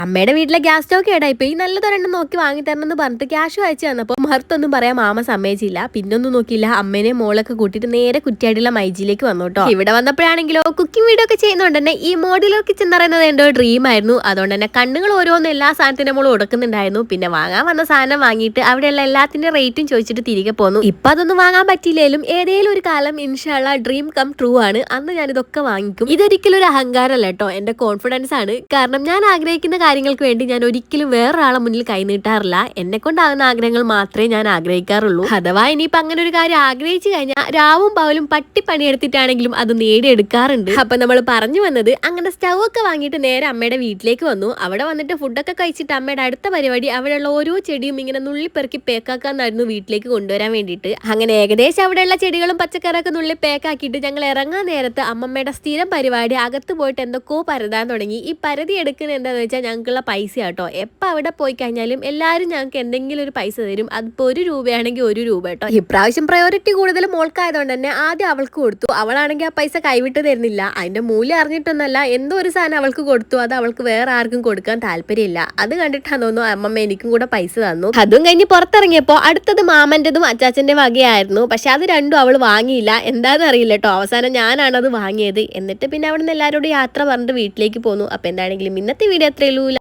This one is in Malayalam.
അമ്മയുടെ വീട്ടിലെ ഗ്യാസ് സ്റ്റോക്ക് കേടായിപ്പോയി, നല്ലതൊരെണ്ണം നോക്കി വാങ്ങി തരണം എന്ന് പറഞ്ഞിട്ട് ക്യാഷ് അയച്ചു തന്നപ്പോൾ മഹർത്തൊന്നും പറയാൻ മാമ സമ്മതിച്ചില്ല. പിന്നൊന്നും നോക്കിയില്ല, അമ്മേനെ മോളൊക്കെ കൂട്ടിയിട്ട് നേരെ കുറ്റിയാടിയുള്ള മൈജിയിലേക്ക് വന്നു കേട്ടോ. ഇവിടെ വന്നപ്പോഴാണെങ്കിലോ കുക്കിംഗ് വീഡിയോ ഒക്കെ ചെയ്യുന്നതുകൊണ്ട് തന്നെ ഈ മോഡുലർ കിച്ചൺ എന്ന് പറയുന്നത് എൻ്റെ ഒരു ഡ്രീം ആയിരുന്നു. അതുകൊണ്ട് തന്നെ കണ്ണുകൾ ഓരോന്നും എല്ലാ സാധനത്തിന്റെ മോൾ കൊടുക്കുന്നുണ്ടായിരുന്നു. പിന്നെ വാങ്ങാൻ വന്ന സാധനം വാങ്ങിയിട്ട് അവിടെയുള്ള എല്ലാത്തിന്റെ റേറ്റും ചോദിച്ചിട്ട് തിരികെ പോന്നു. ഇപ്പൊ അതൊന്നും വാങ്ങാൻ പറ്റിയില്ലേലും ഏതെങ്കിലും ഒരു കാലം ഇൻഷാള്ള ഡ്രീം കം ട്രൂ ആണ്. അന്ന് ഞാൻ ഇതൊക്കെ വാങ്ങിക്കും. ഇതൊരിക്കലും ഒരു അഹങ്കാരമല്ല കേട്ടോ, എന്റെ കോൺഫിഡൻസ് ആണ്. കാരണം ഞാൻ ആഗ്രഹിക്കുന്ന കാര്യങ്ങൾക്ക് വേണ്ടി ഞാൻ ഒരിക്കലും വേറൊരാളെ മുന്നിൽ കൈനീട്ടാറില്ല. എന്നെ കൊണ്ടാകുന്ന ആഗ്രഹങ്ങൾ മാത്രമേ ഞാൻ ആഗ്രഹിക്കാറുള്ളൂ. അഥവാ ഇനിയിപ്പോ അങ്ങനെ ഒരു കാര്യം ആഗ്രഹിച്ചു കഴിഞ്ഞാൽ രാവും പകലും പണിയെടുത്തിട്ടാണെങ്കിലും അത് നേടിയെടുക്കാറുണ്ട്. അപ്പൊ നമ്മൾ പറഞ്ഞു വന്നത്, അങ്ങനെ സ്റ്റൗ ഒക്കെ വാങ്ങിയിട്ട് നേരെ അമ്മയുടെ വീട്ടിലേക്ക് വന്നു. അവിടെ വന്നിട്ട് ഫുഡൊക്കെ കഴിച്ചിട്ട് അമ്മയുടെ അടുത്ത പരിപാടി അവിടെയുള്ള ഓരോ ചെടിയും ഇങ്ങനെ നുള്ളിപ്പെറുക്കി പേക്കാക്കാന്നായിരുന്നു വീട്ടിലേക്ക് കൊണ്ടുവരാൻ വേണ്ടിയിട്ട്. അങ്ങനെ ഏകദേശം അവിടെയുള്ള ചെടികളും പച്ചക്കറിയൊക്കെ നുള്ളി പേക്കാക്കിയിട്ട് ഞങ്ങൾ ഇറങ്ങാൻ നേരത്ത് അമ്മമ്മയുടെ സ്ഥിരം പരിപാടി അകത്ത് പോയിട്ട് എന്തൊക്കെയോ പരതാൻ തുടങ്ങി. ഈ പരതി എടുക്കുന്നത് എന്താണെന്ന് വെച്ചാൽ ഞങ്ങൾക്കുള്ള പൈസ കേട്ടോ. എപ്പോൾ അവിടെ പോയി കഴിഞ്ഞാലും എല്ലാവരും ഞങ്ങൾക്ക് എന്തെങ്കിലും ഒരു പൈസ തരും. അതിപ്പോൾ 1 രൂപയാണെങ്കിൽ 1 രൂപ കേട്ടോ. ഇപ്രാവശ്യം പ്രയോറിറ്റി കൂടുതൽ മോൾക്കായതുകൊണ്ട് തന്നെ ആദ്യം അവൾക്ക് കൊടുത്തു. അവളാണെങ്കിൽ ആ പൈസ കൈവിട്ട് തരുന്നില്ല. അതിന്റെ മൂല്യം അറിഞ്ഞിട്ടൊന്നല്ല, എന്തോ ഒരു സാധനം അവൾക്ക് കൊടുത്തു. അത് അവൾക്ക് വേറെ ആർക്കും കൊടുക്കാൻ താല്പര്യമില്ല. അത് കണ്ടിട്ടാന്ന് തോന്നുന്നു അമ്മമ്മ എനിക്കും കൂടെ പൈസ തന്നു. അതും കഴിഞ്ഞ് പുറത്തിറങ്ങിയപ്പോൾ അടുത്തത് മാമന്റെതും അച്ചാച്ചന്റെ വകയായിരുന്നു. പക്ഷെ അത് രണ്ടും അവൾ വാങ്ങിയില്ല. എന്താണെന്ന് അറിയില്ല കേട്ടോ. അവസാനം ഞാനാണ് അത് വാങ്ങിയത്. എന്നിട്ട് പിന്നെ അവിടെ നിന്ന് എല്ലാവരോടും യാത്ര പറഞ്ഞിട്ട് വീട്ടിലേക്ക് പോന്നു. അപ്പൊ എന്താണെങ്കിലും ഇന്നത്തെ വീഡിയോ അത്രയുള്ളൂ.